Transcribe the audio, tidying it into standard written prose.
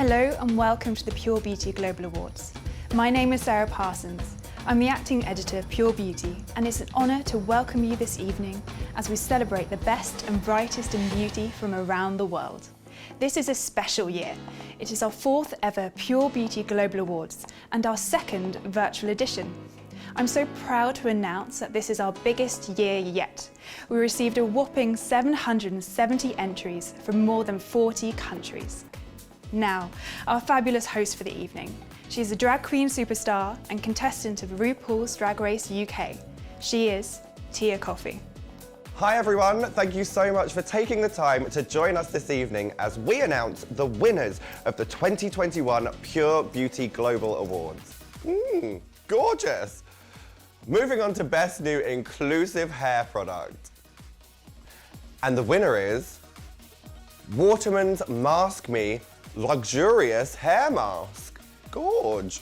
Hello and welcome to the Pure Beauty Global Awards. My name is Sarah Parsons. I'm the acting editor of Pure Beauty, and it's an honour to welcome you this evening as we celebrate the best and brightest in beauty from around the world. This is a special year. It is our 4th ever Pure Beauty Global Awards and our 2nd virtual edition. I'm so proud to announce that this is our biggest year yet. We received a whopping 770 entries from more than 40 countries. Now, our fabulous host for the evening. She's a drag queen superstar and contestant of RuPaul's Drag Race UK. She is Tia Kofi. Hi everyone, thank you so much for taking the time to join us this evening as we announce the winners of the 2021 Pure Beauty Global Awards. Gorgeous! Moving on to Best New Inclusive Hair Product. And the winner is Watermans Mask Me Luxurious Hair Mask. Gorge.